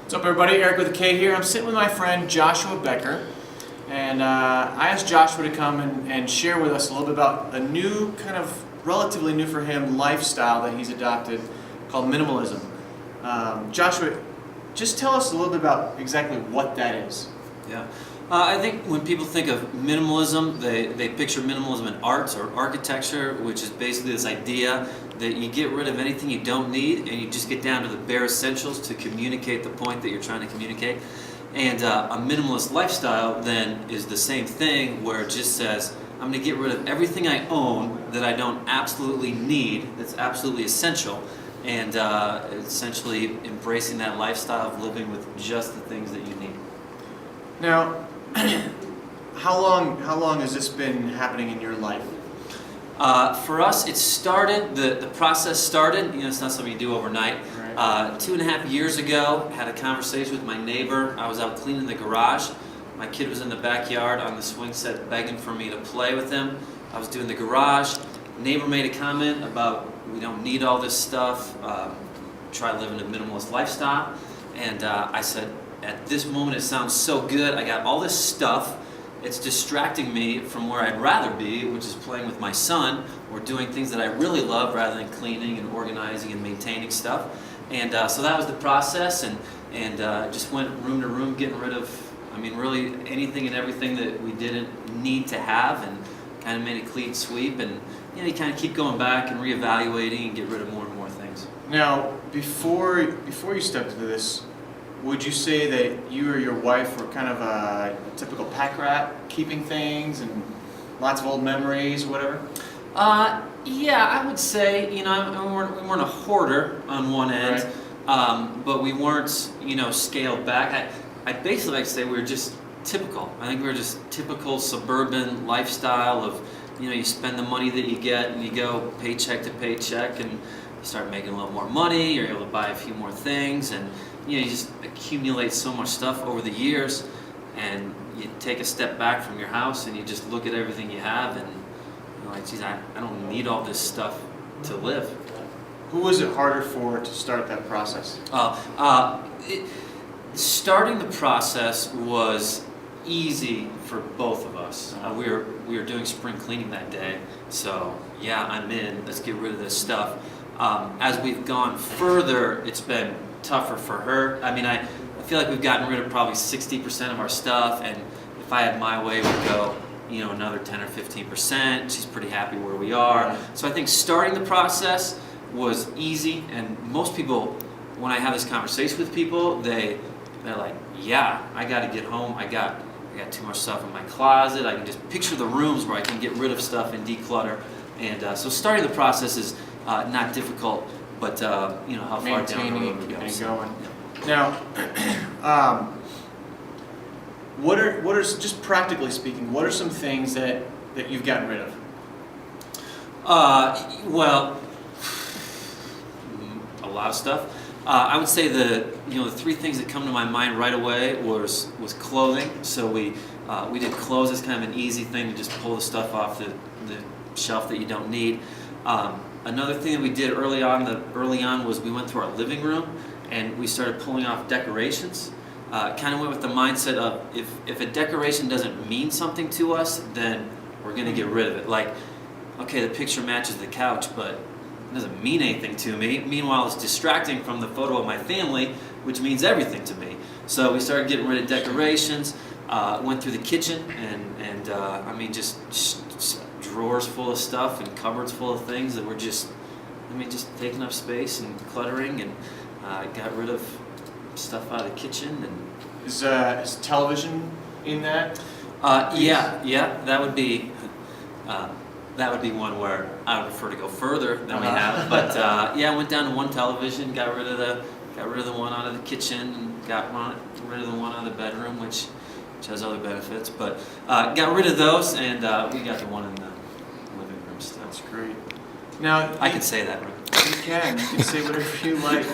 What's up, everybody? Eric with a K here. I'm sitting with my friend Joshua Becker, and I asked Joshua to come and share with us a little bit about a new, kind of relatively new for him, lifestyle that he's adopted called minimalism. Joshua, just tell us a little bit about exactly what that is. Yeah. I think when people think of minimalism, they picture minimalism in arts or architecture, which is basically this idea that you get rid of anything you don't need and you just get down to the bare essentials to communicate the point that you're trying to communicate. And a minimalist lifestyle then is the same thing, where it just says, I'm going to get rid of everything I own that I don't absolutely need, that's absolutely essential, and essentially embracing that lifestyle of living with just the things that you need. Now, how long has this been happening in your life? For us, it started, the process started, it's not something you do overnight. Right. 2.5 years ago, had a conversation with my neighbor. I was out cleaning the garage. My kid was in the backyard on the swing set begging for me to play with him. I was doing the garage. Neighbor made a comment about, we don't need all this stuff, try living a minimalist lifestyle. And I said, at this moment it sounds so good. I got all this stuff. It's distracting me from where I'd rather be, which is playing with my son or doing things that I really love rather than cleaning and organizing and maintaining stuff. And so that was the process, and just went room to room getting rid of, really anything and everything that we didn't need to have, and kind of made a clean sweep. And you kind of keep going back and reevaluating and get rid of more and more things. Now, before you stepped into this, would you say that you or your wife were kind of a typical pack rat, keeping things and lots of old memories or whatever? Yeah, I would say, we weren't a hoarder on one end, right. But we weren't, scaled back. I basically like to say we were just typical. I think we were just typical suburban lifestyle of, you spend the money that you get and you go paycheck to paycheck, and you start making a little more money, you're able to buy a few more things, and you just accumulate so much stuff over the years, and you take a step back from your house and you just look at everything you have, and you're like, geez, I don't need all this stuff to live. Who was it harder for to start that process? Starting the process was easy for both of us. We were doing spring cleaning that day, so yeah, I'm in. Let's get rid of this stuff. As we've gone further, it's been tougher for her. I feel like we've gotten rid of probably 60% of our stuff, and if I had my way, we'd go, another 10 or 15%. She's pretty happy where we are. So I think starting the process was easy, and most people, when I have this conversation with people, they're like, yeah, I got to get home. I got too much stuff in my closet. I can just picture the rooms where I can get rid of stuff and declutter. And so starting the process is not difficult, but how far down the road we go. Going. Now, what are just practically speaking, what are some things that you've gotten rid of? Well, a lot of stuff. I would say the three things that come to my mind right away was clothing. So we did clothes as kind of an easy thing to just pull the stuff off the shelf that you don't need. Another thing that we did early on was we went through our living room and we started pulling off decorations. Kind of went with the mindset of if a decoration doesn't mean something to us, then we're going to get rid of it. Like, okay, the picture matches the couch, but it doesn't mean anything to me. Meanwhile, it's distracting from the photo of my family, which means everything to me. So we started getting rid of decorations, went through the kitchen, and just drawers full of stuff and cupboards full of things that were just taking up space and cluttering, and got rid of stuff out of the kitchen. And is television in that? Yeah, that would be one where I would prefer to go further than we have. But I went down to one television, got rid of the one out of the kitchen, and got rid of the one out of the bedroom, which has other benefits. But got rid of those, and we got the one in the living room still. That's great. Now I can say that, right? You can say whatever you like.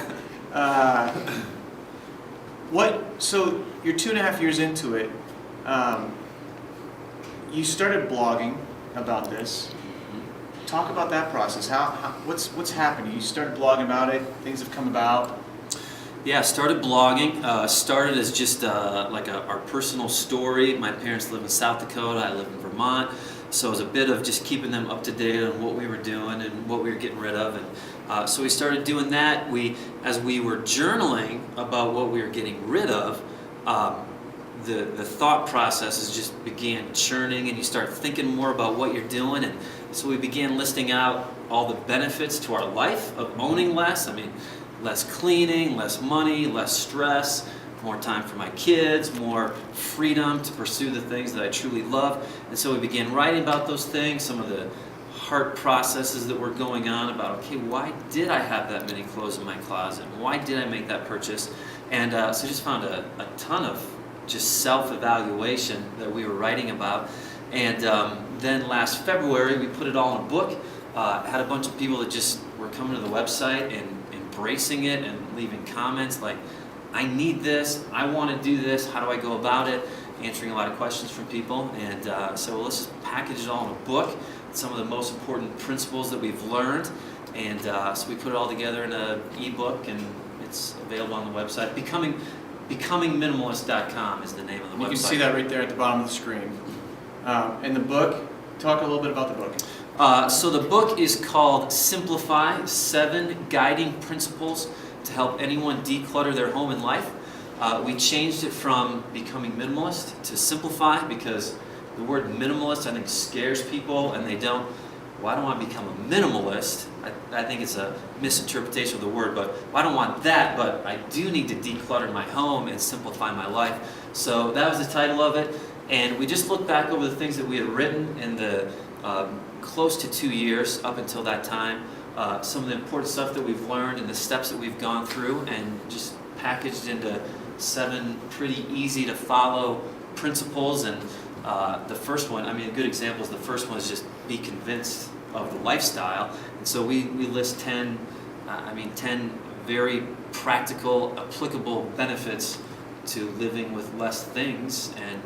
So you're 2.5 years into it. You started blogging about this. Talk about that process. What's happened? You started blogging about it. Things have come about. Yeah, started blogging. Started as just like our personal story. My parents live in South Dakota. I live in Vermont. So it was a bit of just keeping them up to date on what we were doing and what we were getting rid of. And so we started doing that. As we were journaling about what we were getting rid of, the thought processes just began churning, and you start thinking more about what you're doing. And so we began listing out all the benefits to our life of owning less. I mean, less cleaning, less money, less stress, more time for my kids, more freedom to pursue the things that I truly love. And so we began writing about those things, some of the heart processes that were going on about, okay, why did I have that many clothes in my closet? Why did I make that purchase? And so just found a ton of just self-evaluation that we were writing about. And then last February, we put it all in a book. Had a bunch of people that just were coming to the website and embracing it and leaving comments like, I need this, I want to do this, how do I go about it? Answering a lot of questions from people. And so let's just package it all in a book, some of the most important principles that we've learned. And so we put it all together in an ebook, and it's available on the website. Becomingminimalist.com is the name of the website. You can see that right there at the bottom of the screen. And the book, talk a little bit about the book. So the book is called Simplify, 7 Guiding Principles to Help Anyone Declutter Their Home and Life. We changed it from Becoming Minimalist to Simplify because the word minimalist, I think, scares people, and they don't, well, I don't want to become a minimalist. I think it's a misinterpretation of the word, but well, I don't want that, but I do need to declutter my home and simplify my life. So that was the title of it, and we just looked back over the things that we had written in the close to 2 years up until that time, some of the important stuff that we've learned and the steps that we've gone through, and just packaged into 7 pretty easy to follow principles. And the first one, I mean, a good example is the first one is just be convinced of the lifestyle. And so we list 10 very practical, applicable benefits to living with less things. And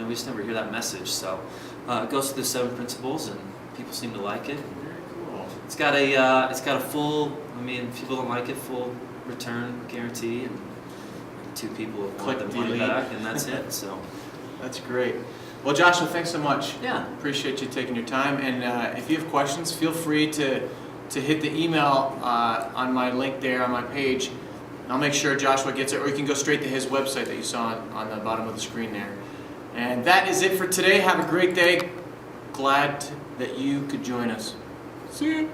we just never hear that message. So it goes through the 7 principles, and people seem to like it. Very cool. It's got a full, if people don't like it, full return guarantee, and 2 people have Click want the money delete. back, and that's it. So That's great. Well, Joshua, thanks so much. yeah, Appreciate you taking your time. And if you have questions, feel free to hit the email on my link there on my page. I'll make sure Joshua gets it, or you can go straight to his website that you saw on the bottom of the screen there. And that is it for today. Have a great day. Glad that you could join us. See you.